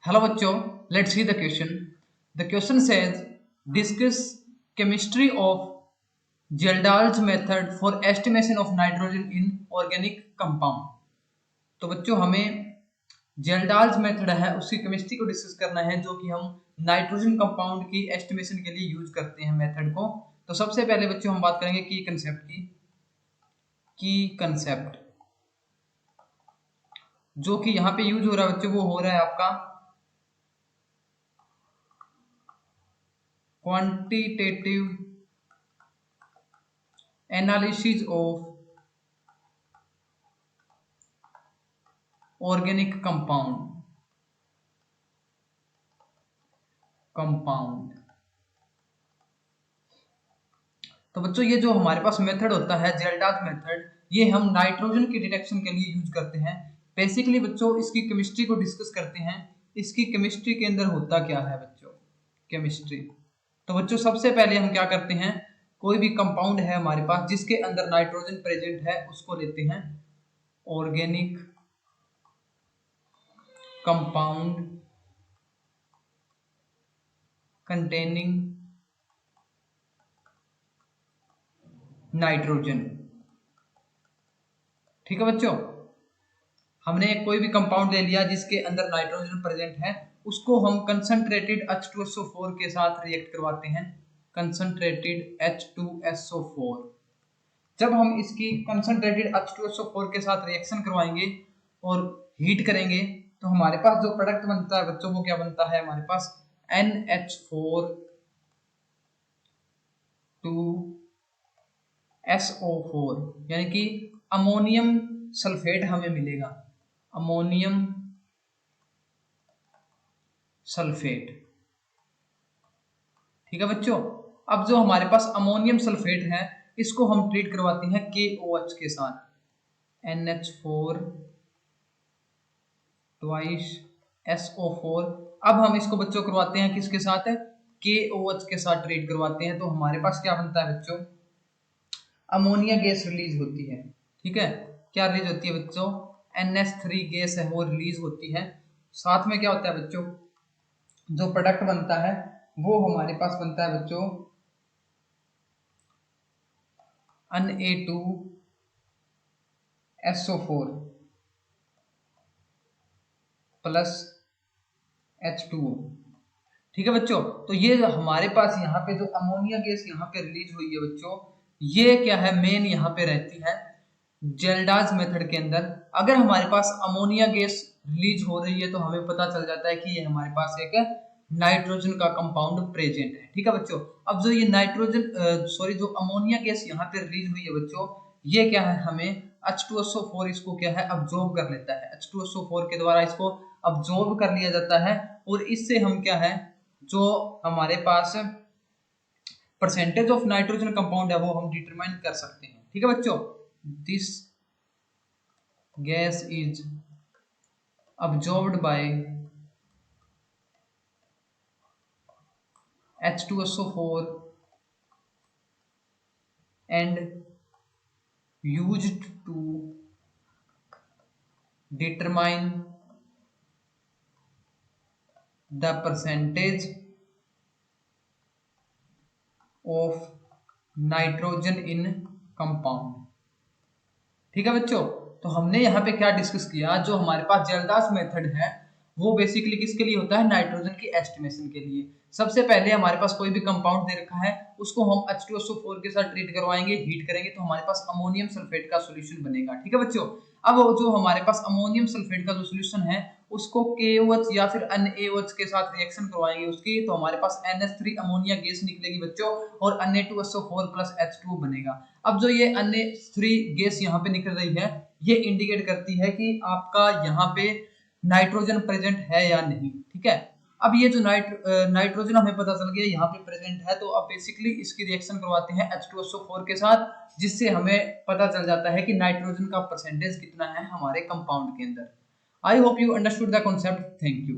Hello बच्चों, let's see the question. The question says discuss chemistry of Geldar's method for estimation of nitrogen in organic compound. तो बच्चों हमें जेल्डाल्स method है उसकी chemistry को discuss करना है जो कि हम नाइट्रोजन कंपाउंड की एस्टिमेशन के लिए यूज करते हैं मेथड को। तो सबसे पहले बच्चों हम बात करेंगे की कंसेप्ट जो कि यहाँ पे यूज हो रहा है बच्चों वो हो रहा है आपका quantitative analysis of organic compound. तो बच्चों ये जो हमारे पास मेथड होता है जेल्डाल्स मेथड, ये हम नाइट्रोजन की डिटेक्शन के लिए यूज करते हैं। बेसिकली बच्चों इसकी केमिस्ट्री को डिस्कस करते हैं। इसकी केमिस्ट्री के अंदर होता क्या है बच्चों, केमिस्ट्री। तो बच्चों सबसे पहले हम क्या करते हैं, कोई भी कंपाउंड है हमारे पास जिसके अंदर नाइट्रोजन प्रेजेंट है उसको लेते हैं ऑर्गेनिक कंपाउंड कंटेनिंग नाइट्रोजन। ठीक है बच्चों, हमने कोई भी कंपाउंड ले लिया जिसके अंदर नाइट्रोजन प्रेजेंट है, उसको हम कंसंट्रेटेड H2SO4 के साथ रिएक्ट करवाते हैं, कंसंट्रेटेड H2SO4। जब हम इसकी कंसंट्रेटेड H2SO4 के साथ रिएक्शन करवाएंगे और हीट करेंगे तो हमारे पास जो प्रोडक्ट बनता है बच्चों वो क्या बनता है, हमारे पास NH4 2SO4 यानी कि अमोनियम सल्फेट हमें मिलेगा, अमोनियम सल्फेट। ठीक है बच्चों, अब जो हमारे पास अमोनियम सल्फेट है इसको हम ट्रीट करवाते हैं KOH के साथ, NH4 ट्वाइस SO4। अब हम इसको बच्चों करवाते हैं किसके साथ है, KOH के साथ ट्रीट करवाते हैं। तो हमारे पास क्या बनता है बच्चों, अमोनिया गैस रिलीज होती है। ठीक है, क्या रिलीज होती है बच्चों, NH3 गैस है वो रिलीज होती है। साथ में क्या होता है बच्चों, जो प्रोडक्ट बनता है वो हमारे पास बनता है बच्चों Na2SO4 प्लस H2O। ठीक है बच्चों, तो ये हमारे पास यहाँ पे जो अमोनिया गैस यहाँ पे रिलीज हुई है बच्चों, ये क्या है, मेन यहाँ पे रहती है जेल्डाल्स मेथड के अंदर। अगर हमारे पास अमोनिया गैस रिलीज हो रही है तो हमें पता चल जाता है कि ये हमारे पास एक नाइट्रोजन का कंपाउंड प्रेजेंट है। ठीक है बच्चों, अब जो ये जो अमोनिया गैस यहाँ पे रिलीज हुई है बच्चों, ये क्या है, हमें H2SO4 इसको क्या है अब्जॉर्ब कर लेता है, H2SO4 के द्वारा इसको अब्जॉर्ब कर लिया जाता है और इससे हम क्या है, जो हमारे पास परसेंटेज ऑफ नाइट्रोजन कंपाउंड है वो हम डिटरमाइन कर सकते हैं। ठीक है बच्चों, this gas is absorbed by H2SO4 and used to determine the percentage of nitrogen in compound। ठीक है बच्चों, तो हमने यहाँ पे क्या डिस्कस किया, जो हमारे पास जेल्डाल्स मेथड है वो बेसिकली किसके लिए होता है, नाइट्रोजन की एस्टिमेशन के लिए। सबसे पहले हमारे पास कोई भी कंपाउंड दे रखा है उसको हम H2SO4 के साथ ट्रीट करवाएंगे, हीट करेंगे तो हमारे पास अमोनियम सल्फेट का सॉल्यूशन बनेगा। ठीक है बच्चों, अब जो हमारे पास अमोनियम सल्फेट का जो सॉल्यूशन है उसको KOH या फिर NaOH के साथ रिएक्शन करवाएंगे उसकी, तो हमारे पास NH3 अमोनिया गैस निकलेगी बच्चों और Na2SO4 प्लस H2O बनेगा। अब जो ये Na3 गैस यहाँ पे निकल रही है ये इंडिकेट करती है कि आपका यहाँ पे नाइट्रोजन प्रेजेंट है या नहीं। ठीक है, अब ये जो नाइट्रोजन हमें पता चल गया यहाँ पे प्रेजेंट है, तो अब बेसिकली इसकी रिएक्शन करवाते हैं H2SO4 के साथ, जिससे हमें पता चल जाता है कि नाइट्रोजन का परसेंटेज कितना है हमारे कंपाउंड के अंदर। I hope you understood the concept, thank you.